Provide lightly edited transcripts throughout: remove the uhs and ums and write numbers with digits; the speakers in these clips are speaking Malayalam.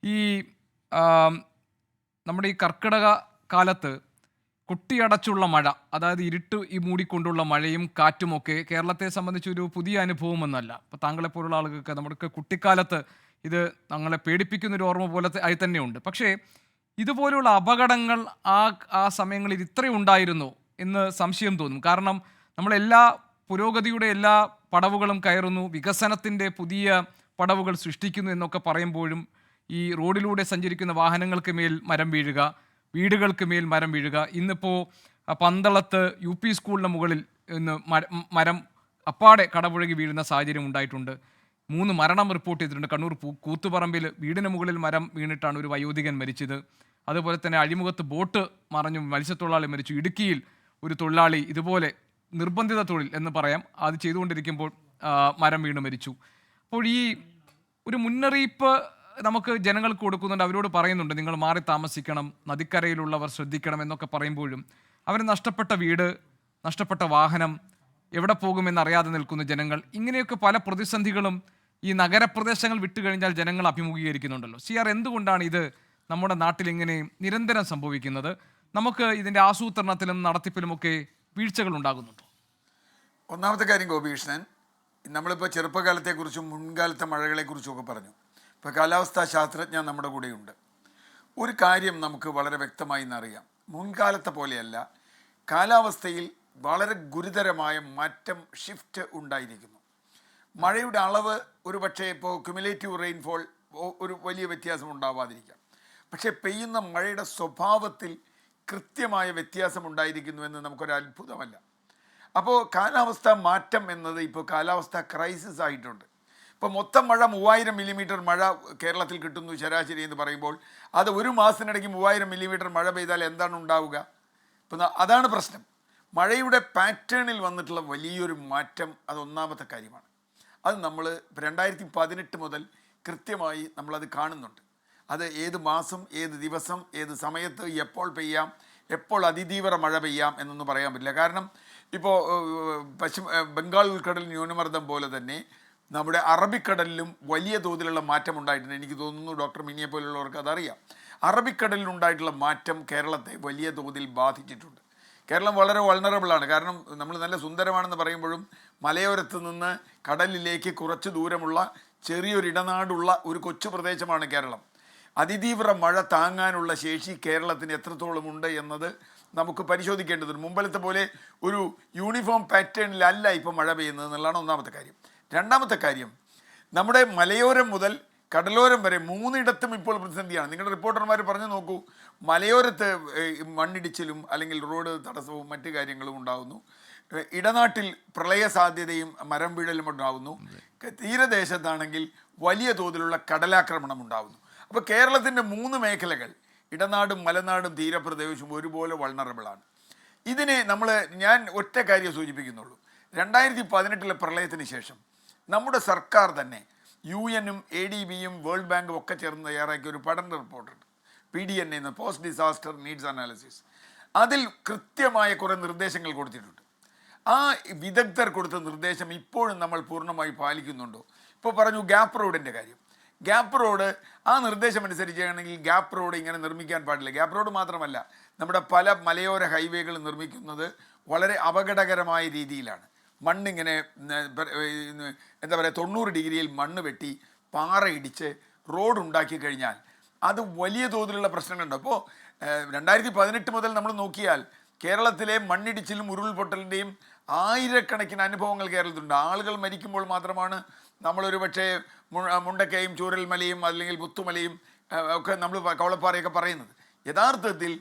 ഈ നമ്മുടെ ഈ കർക്കിടക കാലത്ത് കുട്ടിയടച്ചുള്ള മഴ, അതായത് ഇരുട്ട് ഈ മൂടിക്കൊണ്ടുള്ള മഴയും കാറ്റുമൊക്കെ കേരളത്തെ സംബന്ധിച്ചൊരു പുതിയ അനുഭവമൊന്നല്ല. ഇപ്പോൾ താങ്കളെപ്പോലുള്ള ആളുകൾക്ക് നമ്മുടെ കുട്ടിക്കാലത്ത് ഇത് ഞങ്ങളെ പേടിപ്പിക്കുന്നൊരു ഓർമ്മ പോലെ ആയി തന്നെയുണ്ട്. പക്ഷേ ഇതുപോലുള്ള അപകടങ്ങൾ ആ ആ സമയങ്ങളിൽ ഇത്രയും ഉണ്ടായിരുന്നോ എന്ന് സംശയം തോന്നും. കാരണം നമ്മളെല്ലാ പുരോഗതിയുടെ എല്ലാ പടവുകളും കയറുന്നു, വികസനത്തിൻ്റെ പുതിയ പടവുകൾ സൃഷ്ടിക്കുന്നു എന്നൊക്കെ പറയുമ്പോഴും ഈ റോഡിലൂടെ സഞ്ചരിക്കുന്ന വാഹനങ്ങൾക്ക് മേൽ മരം വീഴുക, വീടുകൾക്ക് മേൽ മരം വീഴുക. ഇന്നിപ്പോൾ പന്തളത്ത് UP സ്കൂളിന് മുകളിൽ ഇന്ന് മരം അപ്പാടെ കടപുഴകി വീഴുന്ന സാഹചര്യം ഉണ്ടായിട്ടുണ്ട്. 3 മരണം റിപ്പോർട്ട് ചെയ്തിട്ടുണ്ട്. കണ്ണൂർ കൂത്തുപറമ്പിൽ വീടിന് മുകളിൽ മരം വീണിട്ടാണ് ഒരു വയോധികൻ മരിച്ചത്. അതുപോലെ തന്നെ അഴിമുഖത്ത് ബോട്ട് മറിഞ്ഞു മത്സ്യത്തൊഴിലാളി മരിച്ചു. ഇടുക്കിയിൽ ഒരു തൊഴിലാളി ഇതുപോലെ നിർബന്ധിത തൊഴിൽ എന്ന് പറയാം, അത് ചെയ്തുകൊണ്ടിരിക്കുമ്പോൾ മരം വീണ് മരിച്ചു. അപ്പോൾ ഈ ഒരു മുന്നറിയിപ്പ് നമുക്ക് ജനങ്ങൾക്ക് കൊടുക്കുന്നുണ്ട്, അവരോട് പറയുന്നുണ്ട് നിങ്ങൾ മാറി താമസിക്കണം, നദിക്കരയിലുള്ളവർ ശ്രദ്ധിക്കണം എന്നൊക്കെ പറയുമ്പോഴും അവർ നഷ്ടപ്പെട്ട വീട്, നഷ്ടപ്പെട്ട വാഹനം, എവിടെ പോകുമെന്നറിയാതെ നിൽക്കുന്ന ജനങ്ങൾ, ഇങ്ങനെയൊക്കെ പല പ്രതിസന്ധികളും ഈ നഗരപ്രദേശങ്ങൾ വിട്ടുകഴിഞ്ഞാൽ ജനങ്ങൾ അഭിമുഖീകരിക്കുന്നുണ്ടല്ലോ. CR, എന്തുകൊണ്ടാണ് ഇത് നമ്മുടെ നാട്ടിൽ ഇങ്ങനെ നിരന്തരം സംഭവിക്കുന്നത്? നമുക്ക് ഇതിൻ്റെ ആസൂത്രണത്തിലും നടത്തിപ്പിലുമൊക്കെ വീഴ്ചകൾ ഉണ്ടാകുന്നുണ്ടോ? ഒന്നാമത്തെ കാര്യം ഗോപികൃഷ്ണൻ, നമ്മളിപ്പോൾ ചെറുപ്പകാലത്തെക്കുറിച്ചും മുൻകാലത്തെ മഴകളെക്കുറിച്ചും ഒക്കെ പറഞ്ഞു. ഇപ്പോൾ കാലാവസ്ഥാ ശാസ്ത്രജ്ഞൻ നമ്മുടെ കൂടെയുണ്ട്. ഒരു കാര്യം നമുക്ക് വളരെ വ്യക്തമായി എന്നറിയാം, മുൻകാലത്തെ പോലെയല്ല, കാലാവസ്ഥയിൽ വളരെ ഗുരുതരമായ മാറ്റം, ഷിഫ്റ്റ് ഉണ്ടായിരിക്കുന്നു. മഴയുടെ അളവ് ഒരു പക്ഷേ ഇപ്പോൾ ക്യുമുലേറ്റീവ് റെയിൻഫോൾ ഒരു വലിയ വ്യത്യാസം ഉണ്ടാവാതിരിക്കാം, പക്ഷേ പെയ്യുന്ന മഴയുടെ സ്വഭാവത്തിൽ കൃത്യമായ വ്യത്യാസം ഉണ്ടായിരിക്കുന്നുവെന്ന് നമുക്കൊരു അത്ഭുതമല്ല. അപ്പോൾ കാലാവസ്ഥ മാറ്റം എന്നത് ഇപ്പോൾ കാലാവസ്ഥ ക്രൈസിസ് ആയിട്ടുണ്ട്. ഇപ്പോൾ മൊത്തം മഴ 3000 മില്ലിമീറ്റർ മഴ കേരളത്തിൽ കിട്ടുന്നു ശരാശരി എന്ന് പറയുമ്പോൾ, അത് ഒരു മാസത്തിനിടയ്ക്ക് 3000 മില്ലിമീറ്റർ മഴ പെയ്താൽ എന്താണ് ഉണ്ടാവുക? ഇപ്പം അതാണ് പ്രശ്നം. മഴയുടെ പാറ്റേണിൽ വന്നിട്ടുള്ള വലിയൊരു മാറ്റം, അത് ഒന്നാമത്തെ കാര്യമാണ്. അത് നമ്മൾ 2018 മുതൽ കൃത്യമായി നമ്മളത് കാണുന്നുണ്ട്. അത് ഏത് മാസം, ഏത് ദിവസം, ഏത് സമയത്ത്, എപ്പോൾ പെയ്യാം, എപ്പോൾ അതിതീവ്ര മഴ പെയ്യാം എന്നൊന്നും പറയാൻ പറ്റില്ല. കാരണം ഇപ്പോൾ ബംഗാൾ ഉൾക്കടൽ ന്യൂനമർദ്ദം പോലെ തന്നെ നമ്മുടെ അറബിക്കടലിലും വലിയ തോതിലുള്ള മാറ്റം ഉണ്ടായിട്ടുണ്ട്. എനിക്ക് തോന്നുന്നു ഡോക്ടർ മിനിയെ പോലുള്ളവർക്ക് അതറിയാം. അറബിക്കടലിലുണ്ടായിട്ടുള്ള മാറ്റം കേരളത്തെ വലിയ തോതിൽ ബാധിച്ചിട്ടുണ്ട്. കേരളം വളരെ വൾണറബിളാണ്. കാരണം നമ്മൾ നല്ല സുന്ദരമാണെന്ന് പറയുമ്പോഴും മലയോരത്ത് നിന്ന് കടലിലേക്ക് കുറച്ച് ദൂരമുള്ള ചെറിയൊരു ഇടനാടുള്ള ഒരു കൊച്ചു പ്രദേശമാണ് കേരളം. അതിതീവ്ര മഴ താങ്ങാനുള്ള ശേഷി കേരളത്തിന് എത്രത്തോളം ഉണ്ട് എന്നത് നമുക്ക് പരിശോധിക്കേണ്ടതുണ്ട്. മുമ്പലത്തെ പോലെ ഒരു യൂണിഫോം പാറ്റേണിലല്ല ഇപ്പോൾ മഴ പെയ്യുന്നത് എന്നുള്ളതാണ് ഒന്നാമത്തെ കാര്യം. രണ്ടാമത്തെ കാര്യം, നമ്മുടെ മലയോരം മുതൽ കടലോരം വരെ 3 ഇടത്തും ഇപ്പോൾ പ്രതിസന്ധിയാണ്. നിങ്ങളുടെ റിപ്പോർട്ടർമാർ പറഞ്ഞു നോക്കൂ, മലയോരത്ത് മണ്ണിടിച്ചിലും അല്ലെങ്കിൽ റോഡ് തടസ്സവും മറ്റു കാര്യങ്ങളും ഉണ്ടാകുന്നു. ഇടനാട്ടിൽ പ്രളയ സാധ്യതയും മരം വീഴലും ഉണ്ടാകുന്നു. തീരദേശത്താണെങ്കിൽ വലിയ തോതിലുള്ള കടലാക്രമണം ഉണ്ടാകുന്നു. അപ്പോൾ കേരളത്തിൻ്റെ 3 മേഖലകൾ, ഇടനാടും മലനാടും തീരപ്രദേശവും ഒരുപോലെ വൾണറബിളാണ്. ഇതിനെ ഞാൻ ഒറ്റ കാര്യം സൂചിപ്പിക്കുന്നുള്ളൂ. 2018 പ്രളയത്തിന് ശേഷം നമ്മുടെ സർക്കാർ തന്നെ UN-ഉം ADB-യും വേൾഡ് ബാങ്കും ഒക്കെ ചേർന്ന് തയ്യാറാക്കിയ ഒരു പഠന റിപ്പോർട്ടുണ്ട്, PDN എന്ന്, പോസ്റ്റ് ഡിസാസ്റ്റർ നീഡ്സ് അനാലിസിസ്. അതിൽ കൃത്യമായ കുറേ നിർദ്ദേശങ്ങൾ കൊടുത്തിട്ടുണ്ട്. ആ വിദഗ്ധർ കൊടുത്ത നിർദ്ദേശം ഇപ്പോഴും നമ്മൾ പൂർണ്ണമായി പാലിക്കുന്നുണ്ടോ? ഇപ്പോൾ പറഞ്ഞു ഗ്യാപ്പ് റോഡിൻ്റെ കാര്യം. ഗ്യാപ്പ് റോഡ് ആ നിർദ്ദേശം അനുസരിച്ചാണെങ്കിൽ ഗ്യാപ്പ് റോഡ് ഇങ്ങനെ നിർമ്മിക്കാൻ പാടില്ല. ഗ്യാപ്പ് റോഡ് മാത്രമല്ല, നമ്മുടെ പല മലയോര ഹൈവേകൾ നിർമ്മിക്കുന്നത് വളരെ അപകടകരമായ രീതിയിലാണ്. മണ്ണിങ്ങനെ എന്താ പറയുക, 90 ഡിഗ്രിയിൽ മണ്ണ് വെട്ടി പാറ ഇടിച്ച് റോഡ് ഉണ്ടാക്കി കഴിഞ്ഞാൽ അത് വലിയ തോതിലുള്ള പ്രശ്നങ്ങളുണ്ട്. അപ്പോൾ 2018 മുതൽ നമ്മൾ നോക്കിയാൽ കേരളത്തിലെ മണ്ണിടിച്ചിലും ഉരുൾപൊട്ടലിൻ്റെയും ആയിരക്കണക്കിന് അനുഭവങ്ങൾ കേരളത്തിലുണ്ട്. ആളുകൾ മരിക്കുമ്പോൾ മാത്രമാണ് നമ്മളൊരു പക്ഷേ മുണ്ടക്കയും ചൂരൽമലയും അല്ലെങ്കിൽ പുത്തുമലയും ഒക്കെ നമ്മൾ കവളപ്പാറയൊക്കെ പറയുന്നത്. യഥാർത്ഥത്തിൽ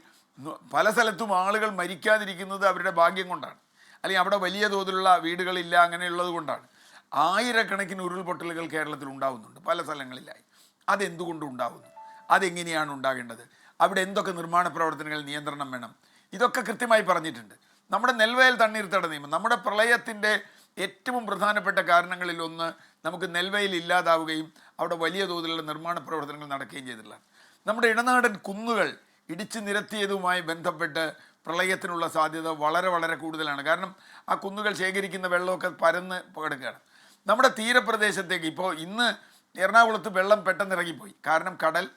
പല സ്ഥലത്തും ആളുകൾ മരിക്കാതിരിക്കുന്നത് അവരുടെ ഭാഗ്യം കൊണ്ടാണ്, അല്ലെങ്കിൽ അവിടെ വലിയ തോതിലുള്ള വീടുകളില്ല, അങ്ങനെയുള്ളത് കൊണ്ടാണ്. ആയിരക്കണക്കിന് ഉരുൾപൊട്ടലുകൾ കേരളത്തിൽ ഉണ്ടാകുന്നുണ്ട് പല സ്ഥലങ്ങളിലായി. അതെന്തുകൊണ്ട് ഉണ്ടാകുന്നു? അതെങ്ങനെയാണ് ഉണ്ടാകേണ്ടത്? അവിടെ എന്തൊക്കെ നിർമ്മാണ പ്രവർത്തനങ്ങൾ നിയന്ത്രണം വേണം? ഇതൊക്കെ കൃത്യമായി പറഞ്ഞിട്ടുണ്ട്. നമ്മുടെ നെൽവയൽ തണ്ണീർത്തട നിയമം, നമ്മുടെ പ്രളയത്തിൻ്റെ ഏറ്റവും പ്രധാനപ്പെട്ട കാരണങ്ങളിൽ ഒന്ന് നമുക്ക് നെൽവയൽ ഇല്ലാതാവുകയും അവിടെ വലിയ തോതിലുള്ള നിർമ്മാണ പ്രവർത്തനങ്ങൾ നടക്കുകയും ചെയ്തിട്ടുള്ളതാണ്. നമ്മുടെ ഇടനാടൻ കുന്നുകൾ ഇടിച്ചു നിരത്തിയതുമായി ബന്ധപ്പെട്ട് പ്രളയത്തിനുള്ള സാധ്യത വളരെ വളരെ കൂടുതലാണ്. കാരണം ആ കുന്നുകൾ ശേഖരിക്കുന്ന വെള്ളമൊക്കെ പരന്ന് കിടക്കുകയാണ്. നമ്മുടെ തീരപ്രദേശത്തേക്ക് ഇപ്പോൾ ഇന്ന് എറണാകുളത്ത് വെള്ളം പെട്ടെന്ന് ഇറങ്ങിപ്പോയി. കാരണം കടൽ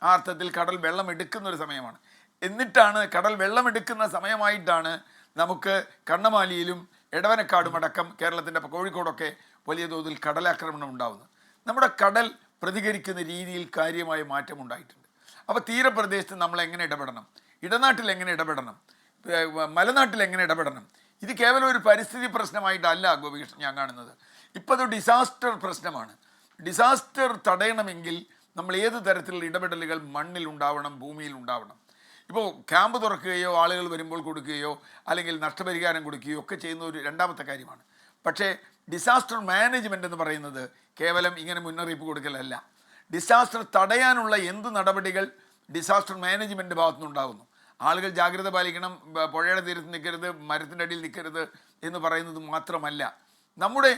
ആ അർത്ഥത്തിൽ കടൽ വെള്ളം എടുക്കുന്ന ഒരു സമയമാണ്. എന്നിട്ടാണ് കടൽ വെള്ളമെടുക്കുന്ന സമയമായിട്ടാണ് നമുക്ക് കണ്ണമാലിയിലും എടവനക്കാടും അടക്കം കേരളത്തിൻ്റെ കോഴിക്കോടൊക്കെ വലിയ തോതിൽ കടലാക്രമണം ഉണ്ടാകുന്നത്. നമ്മുടെ കടൽ പ്രതികരിക്കുന്ന രീതിയിൽ കാര്യമായ മാറ്റമുണ്ടായിട്ടുണ്ട്. അപ്പോൾ തീരപ്രദേശത്ത് നമ്മൾ എങ്ങനെ ഇടപെടണം, ഇടനാട്ടിൽ എങ്ങനെ ഇടപെടണം, മലനാട്ടിൽ എങ്ങനെ ഇടപെടണം, ഇത് കേവലം ഒരു പരിസ്ഥിതി പ്രശ്നമായിട്ടല്ല ഗോപികൃഷ്ണൻ ഞാൻ കാണുന്നത്. ഇപ്പോൾ അത് ഡിസാസ്റ്റർ പ്രശ്നമാണ്. ഡിസാസ്റ്റർ തടയണമെങ്കിൽ നമ്മൾ ഏത് തരത്തിലുള്ള ഇടപെടലുകൾ മണ്ണിൽ ഉണ്ടാവണം, ഭൂമിയിൽ ഉണ്ടാവണം. ഇപ്പോൾ ക്യാമ്പ് തുറക്കുകയോ ആളുകൾ വരുമ്പോൾ കൊടുക്കുകയോ അല്ലെങ്കിൽ നഷ്ടപരിഹാരം കൊടുക്കുകയോ ഒക്കെ ചെയ്യുന്ന ഒരു രണ്ടാമത്തെ കാര്യമാണ്. പക്ഷേ ഡിസാസ്റ്റർ മാനേജ്മെൻ്റ് എന്ന് പറയുന്നത് കേവലം ഇങ്ങനെ മുന്നറിയിപ്പ് കൊടുക്കലല്ല. ഡിസാസ്റ്റർ തടയാനുള്ള എന്ത് നടപടികൾ ഡിസാസ്റ്റർ മാനേജ്മെൻറ്റ് ഭാഗത്തുനിന്നുണ്ടാകുന്നു. ആളുകൾ ജാഗ്രത പാലിക്കണം, പുഴയുടെ തീരത്ത് നിൽക്കരുത്, മരത്തിൻ്റെ അടിയിൽ നിൽക്കരുത് എന്ന് പറയുന്നത് മാത്രമല്ല, നമ്മുടെ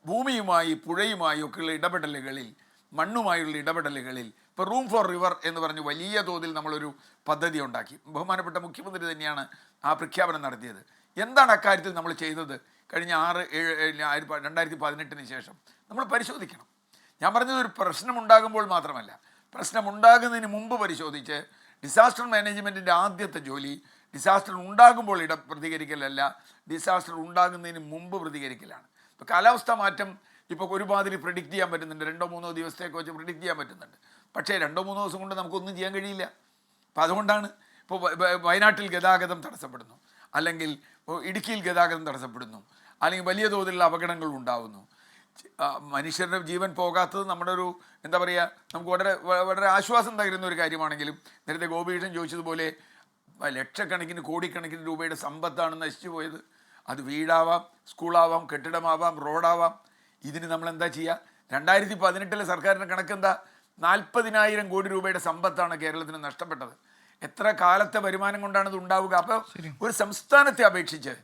ഭൂമിയുമായി പുഴയുമായി ഒക്കെയുള്ള ഇടപെടലുകളിൽ, മണ്ണുമായുള്ള ഇടപെടലുകളിൽ ഇപ്പോൾ റൂം ഫോർ റിവർ എന്ന് പറഞ്ഞ് വലിയ തോതിൽ നമ്മളൊരു പദ്ധതി ഉണ്ടാക്കി. ബഹുമാനപ്പെട്ട മുഖ്യമന്ത്രി തന്നെയാണ് ആ പ്രഖ്യാപനം നടത്തിയത്. എന്താണ് അക്കാര്യത്തിൽ നമ്മൾ ചെയ്തത്? കഴിഞ്ഞ 2018 ശേഷം നമ്മൾ പരിശോധിക്കണം. ഞാൻ പറഞ്ഞത് ഒരു പ്രശ്നമുണ്ടാകുമ്പോൾ മാത്രമല്ല, പ്രശ്നമുണ്ടാകുന്നതിന് മുമ്പ് പരിശോധിച്ച് ഡിസാസ്റ്റർ മാനേജ്മെൻറ്റിൻ്റെ ആദ്യത്തെ ജോലി ഡിസാസ്റ്റർ ഉണ്ടാകുമ്പോൾ പ്രതികരിക്കലല്ല, ഡിസാസ്റ്റർ ഉണ്ടാകുന്നതിന് മുമ്പ് പ്രതികരിക്കലാണ്. ഇപ്പോൾ കാലാവസ്ഥാ മാറ്റം ഇപ്പോൾ ഒരുമാതിരി പ്രെഡിക്റ്റ് ചെയ്യാൻ പറ്റുന്നുണ്ട്, 2-3 ദിവസത്തേക്ക് വെച്ച് പ്രെഡിക്റ്റ് ചെയ്യാൻ പറ്റുന്നുണ്ട്. പക്ഷേ 2-3 ദിവസം കൊണ്ട് നമുക്കൊന്നും ചെയ്യാൻ കഴിയില്ല. അപ്പോൾ അതുകൊണ്ടാണ് ഇപ്പോൾ വയനാട്ടിൽ ഗതാഗതം തടസ്സപ്പെടുന്നു, അല്ലെങ്കിൽ ഇടുക്കിയിൽ ഗതാഗതം തടസ്സപ്പെടുന്നു, അല്ലെങ്കിൽ വലിയ തോതിലുള്ള അപകടങ്ങൾ ഉണ്ടാകുന്നു. മനുഷ്യരുടെ ജീവൻ പോകാത്തത് നമ്മുടെ ഒരു എന്താ പറയുക, നമുക്ക് വളരെ ആശ്വാസം തരുന്ന ഒരു കാര്യമാണെങ്കിലും നേരത്തെ ഗോപികൃഷ്ണൻ ചോദിച്ചതുപോലെ ലക്ഷക്കണക്കിന് കോടിക്കണക്കിന് രൂപയുടെ സമ്പത്താണ് നശിച്ചു പോയത്. അത് വീടാവാം, സ്കൂളാവാം, കെട്ടിടമാവാം, റോഡാവാം. ഇതിന് നമ്മൾ എന്താ ചെയ്യുക? 2018 സർക്കാരിൻ്റെ കണക്കെന്താ? 40,000 കോടി രൂപയുടെ സമ്പത്താണ് കേരളത്തിന് നഷ്ടപ്പെട്ടത്. എത്ര കാലത്തെ വരുമാനം കൊണ്ടാണ് ഇത് ഉണ്ടാവുക? അപ്പോൾ ഒരു സംസ്ഥാനത്തെ അപേക്ഷിച്ച്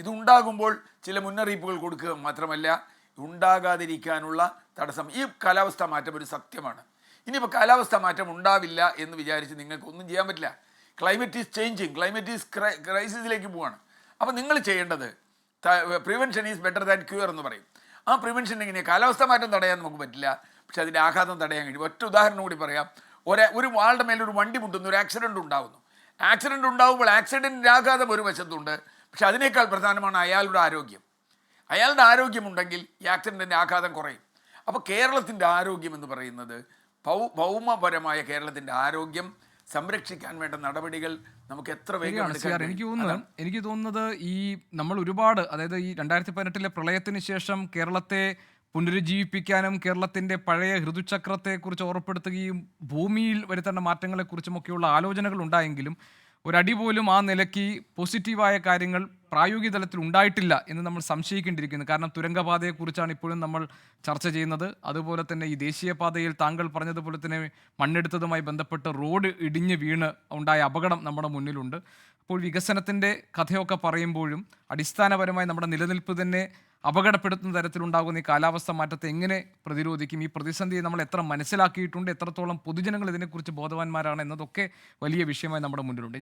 ഇതുണ്ടാകുമ്പോൾ ചില മുന്നറിയിപ്പുകൾ കൊടുക്കുക മാത്രമല്ല, ഉണ്ടാകാതിരിക്കാനുള്ള തടസ്സം. ഈ കാലാവസ്ഥാ മാറ്റം ഒരു സത്യമാണ്. ഇനിയിപ്പോൾ കാലാവസ്ഥാ മാറ്റം ഉണ്ടാവില്ല എന്ന് വിചാരിച്ച് നിങ്ങൾക്ക് ഒന്നും ചെയ്യാൻ പറ്റില്ല. Climate is changing, climate is ക്രൈസിസിലേക്ക് പോവാണ്. അപ്പോൾ നിങ്ങൾ ചെയ്യേണ്ടത് prevention is better than cure എന്ന് പറയും. ആ പ്രിവെൻഷൻ എങ്ങനെയാണ്? കാലാവസ്ഥാ മാറ്റം തടയാൻ നമുക്ക് പറ്റില്ല, പക്ഷെ അതിൻ്റെ ആഘാതം തടയാൻ കഴിയും. ഒറ്റ ഉദാഹരണം കൂടി പറയാം. ഒരു ആളുടെ മേലൊരു വണ്ടി മുട്ടുന്നു, ഒരു ആക്സിഡൻറ്റ് ഉണ്ടാകുന്നു. ആക്സിഡൻറ്റ് ഉണ്ടാകുമ്പോൾ ആക്സിഡൻറ്റിൻ്റെ ആഘാതം ഒരു വശത്തുണ്ട്, പക്ഷെ അതിനേക്കാൾ പ്രധാനമാണ് അയാളുടെ ആരോഗ്യം. അയാളുടെ ആരോഗ്യമുണ്ടെങ്കിൽ ഈ ആക്സിഡൻറ്റിൻ്റെ ആഘാതം കുറയും. അപ്പോൾ കേരളത്തിൻ്റെ ആരോഗ്യം എന്ന് പറയുന്നത് ഭൗമപരമായ കേരളത്തിൻ്റെ ആരോഗ്യം സംരക്ഷിക്കാൻ വേണ്ട നടപടികൾ നമുക്ക് എത്ര വേഗം എനിക്ക് തോന്നുന്നത് ഈ നമ്മൾ ഒരുപാട്, അതായത് ഈ 2018 പ്രളയത്തിന് ശേഷം കേരളത്തെ പുനരുജ്ജീവിപ്പിക്കാനും കേരളത്തിൻ്റെ പഴയ ഋതുചക്രത്തെക്കുറിച്ച് ഓർമ്മപ്പെടുത്തുകയും ഭൂമിയിൽ വരുത്തേണ്ട മാറ്റങ്ങളെക്കുറിച്ചുമൊക്കെയുള്ള ആലോചനകൾ ഉണ്ടായെങ്കിലും ഒരടി പോലും ആ നിലയ്ക്ക് പോസിറ്റീവായ കാര്യങ്ങൾ പ്രായോഗിക തലത്തിൽ ഉണ്ടായിട്ടില്ല എന്ന് നമ്മൾ സംശയിക്കേണ്ടിയിരിക്കുന്നു. കാരണം തുരങ്കപാതയെക്കുറിച്ചാണ് ഇപ്പോഴും നമ്മൾ ചർച്ച ചെയ്യുന്നത്. അതുപോലെ തന്നെ ഈ ദേശീയപാതയിൽ താങ്കൾ പറഞ്ഞതുപോലെ തന്നെ മണ്ണെടുത്തതുമായി ബന്ധപ്പെട്ട് റോഡ് ഇടിഞ്ഞ് വീണ് ഉണ്ടായ അപകടം നമ്മുടെ മുന്നിലുണ്ട്. അപ്പോൾ വികസനത്തിൻ്റെ കഥയൊക്കെ പറയുമ്പോഴും അടിസ്ഥാനപരമായി നമ്മുടെ നിലനിൽപ്പ് തന്നെ അപകടപ്പെടുത്തുന്ന തരത്തിലുണ്ടാകുന്ന ഈ കാലാവസ്ഥ മാറ്റത്തെ എങ്ങനെ പ്രതിരോധിക്കും? ഈ പ്രതിസന്ധിയെ നമ്മൾ എത്ര മനസ്സിലാക്കിയിട്ടുണ്ട്, എത്രത്തോളം പൊതുജനങ്ങൾ ഇതിനെക്കുറിച്ച് ബോധവാന്മാരാണ് എന്നതൊക്കെ വലിയ വിഷയമായി നമ്മുടെ മുന്നിലുണ്ട്.